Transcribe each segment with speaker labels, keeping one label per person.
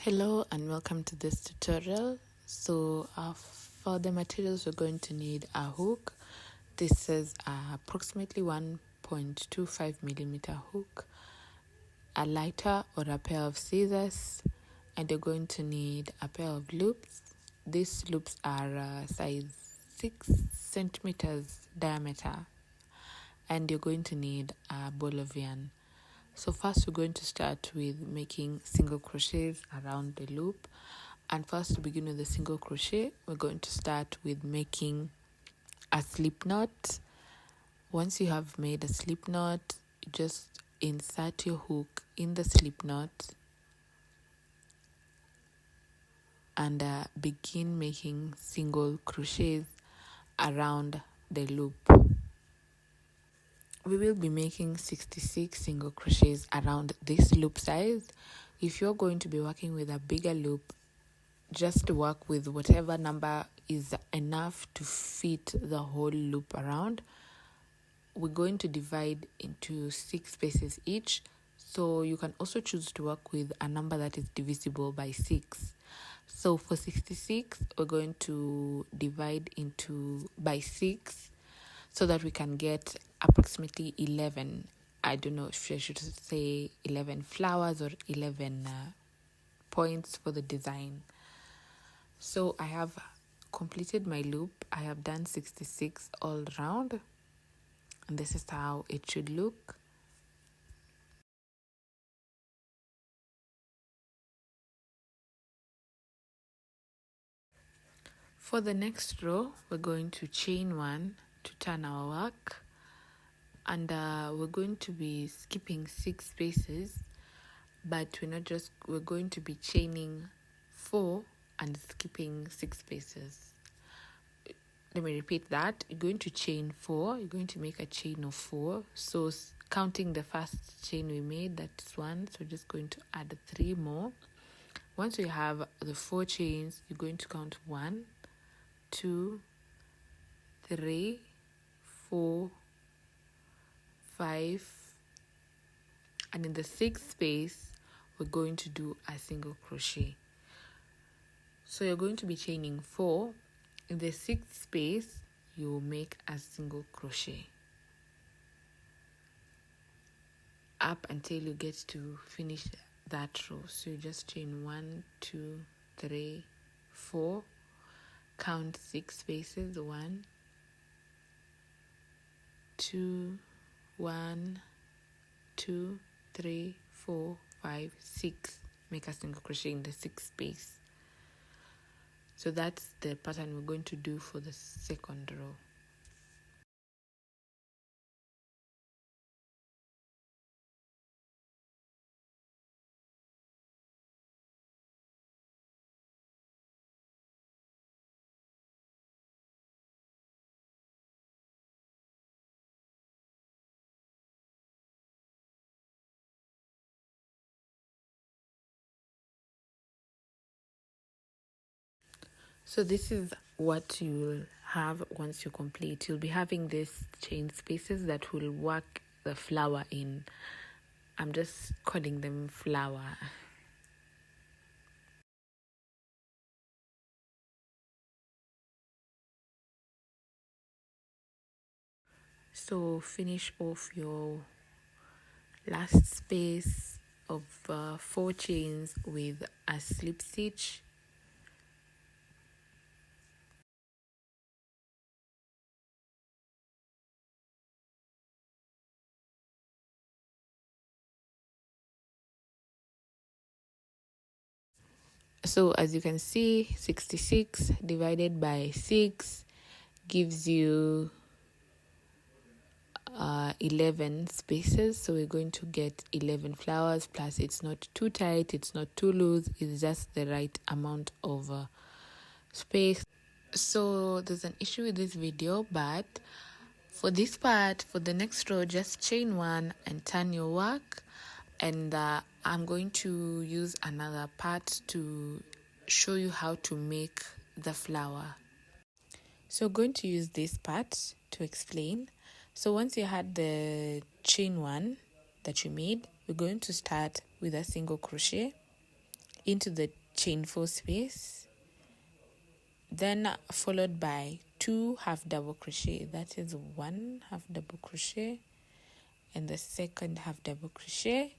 Speaker 1: Hello and welcome to this tutorial. So for the materials, we're going to need a hook. This is approximately 1.25 millimeter hook, a lighter or a pair of scissors, and you're going to need a pair of loops. These loops are size 6 centimeters diameter, and you're going to need a ball of yarn. So first we're going to start with making single crochets around the loop. And first, to begin with the single crochet, we're going to start with making a slip knot. Once you have made a slip knot, you just insert your hook in the slip knot and begin making single crochets around the loop. We will be making 66 single crochets around this loop size. If you're going to be working with a bigger loop, just work with whatever number is enough to fit the whole loop around. We're going to divide into 6 spaces each, so you can also choose to work with a number that is divisible by 6. So for 66, we're going to divide into by 6 so that we can get approximately 11. I don't know if I should say 11 flowers or 11 points for the design. So I have completed my loop. I have done 66 all around, and this is how it should look. For the next row, we're going to chain 1 to turn our work, and we're going to be skipping 6 spaces, but we're going to be chaining 4 and skipping 6 spaces. Let me repeat that. You're going to chain 4. You're going to make a chain of 4. So counting the first chain we made, that's 1. So we're just going to add 3 more. Once we have the 4 chains, you're going to count 1, 2, 3, 4, 5, and in the 6th space, we're going to do a single crochet. So you're going to be chaining 4. In the 6th space, you will make a single crochet up until you get to finish that row. So you just chain 1, 2, 3, 4, count 6 spaces, 1, 2, 1, 2, 3, 4, 5, 6. Make a single crochet in the 6th space. So that's the pattern we're going to do for the second row. So this is what you'll have once you complete. You'll be having these chain spaces that will work the flower in. I'm just calling them flower. So finish off your last space of 4 chains with a slip stitch. So as you can see, 66 divided by 6 gives you 11 spaces. So we're going to get 11 flowers, plus it's not too tight, it's not too loose, it's just the right amount of space. So there's an issue with this video, but for this part, for the next row, just chain 1 and turn your work, and I'm going to use another part to show you how to make the flower. So I'm going to use this part to explain. So once you had the chain 1 that you made, we're going to start with a single crochet into the chain 4 space, then followed by 2 half double crochet. That is 1 half double crochet and the second half double crochet,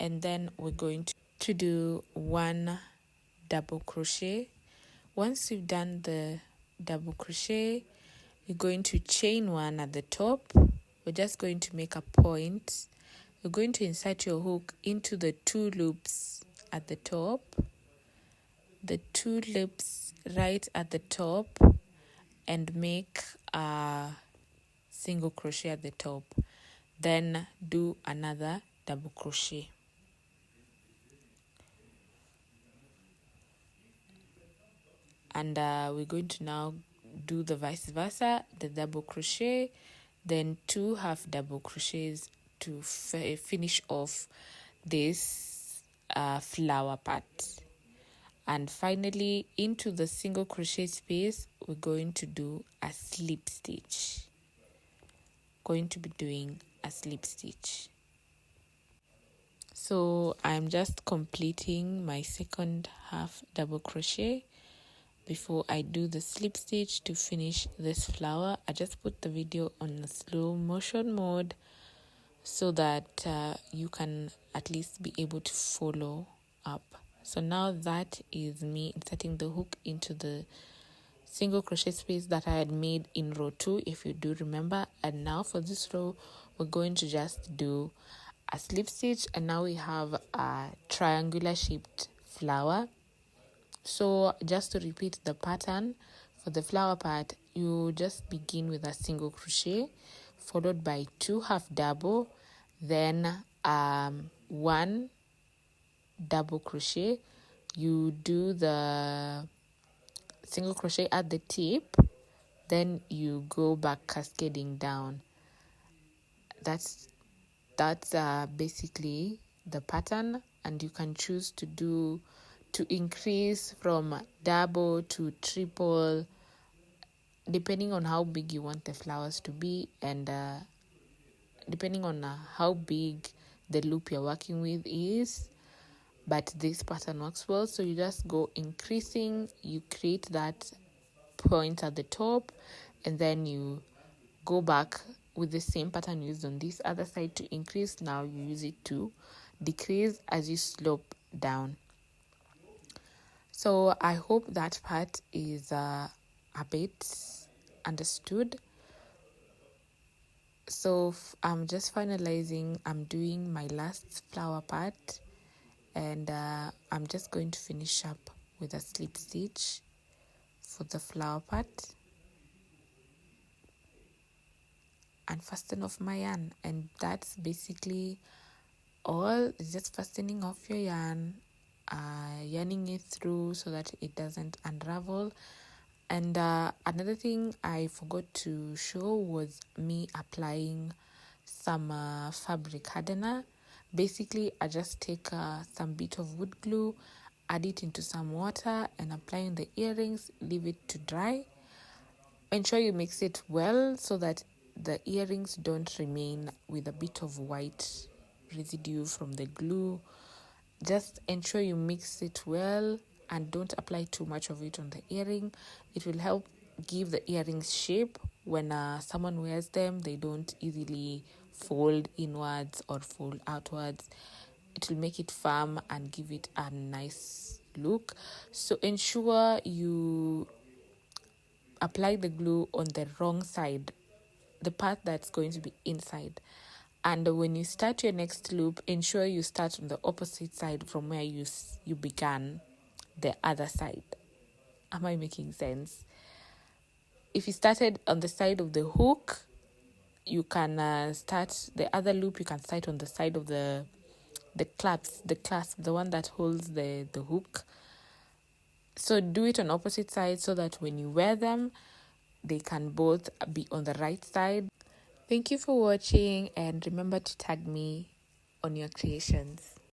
Speaker 1: and then we're going to do 1 double crochet. Once you've done the double crochet, you're going to chain 1 at the top. We're just going to make a point. You're going to insert your hook into the 2 loops at the top, the 2 loops right at the top, and make a single crochet at the top. Then do another double crochet. And we're going to now do the vice versa, the double crochet, then 2 half double crochets to finish off this flower part. And finally, into the single crochet space, we're going to do a slip stitch. Going to be doing a slip stitch. So I'm just completing my second half double crochet before I do the slip stitch to finish this flower. I just put the video on a slow motion mode so that you can at least be able to follow up. So now that is me inserting the hook into the single crochet space that I had made in row 2, if you do remember. And now for this row, we're going to just do a slip stitch, and now we have a triangular shaped flower. So just to repeat the pattern, for the flower part, you just begin with a single crochet followed by 2 half double, then 1 double crochet. You do the single crochet at the tip, then you go back cascading down. That's basically the pattern, and you can choose to increase from double to triple depending on how big you want the flowers to be, and depending on how big the loop you're working with is. But this pattern works well, so you just go increasing. You create that point at the top, and then you go back with the same pattern used on this other side to increase. Now you use it to decrease as you slope down. So I hope that part is a bit understood. So I'm just finalizing. I'm doing my last flower part, and I'm just going to finish up with a slip stitch for the flower part and fasten off my yarn. And that's basically all. It's just fastening off your yarn, yarning it through so that it doesn't unravel. And another thing I forgot to show was me applying some fabric hardener. Basically, I just take some bit of wood glue, add it into some water, and apply in the earrings, leave it to dry. Ensure you mix it well so that the earrings don't remain with a bit of white residue from the glue. Just ensure you mix it well and don't apply too much of it on the earring. It will help give the earrings shape. When someone wears them, they don't easily fold inwards or fold outwards. It will make it firm and give it a nice look. So ensure you apply the glue on the wrong side, the part that's going to be inside. And when you start your next loop, ensure you start on the opposite side from where you began, the other side. Am I making sense? If you started on the side of the hook, you can start the other loop. You can start on the side of the clasp, the one that holds the hook. So do it on opposite sides so that when you wear them, they can both be on the right side. Thank you for watching, and remember to tag me on your creations.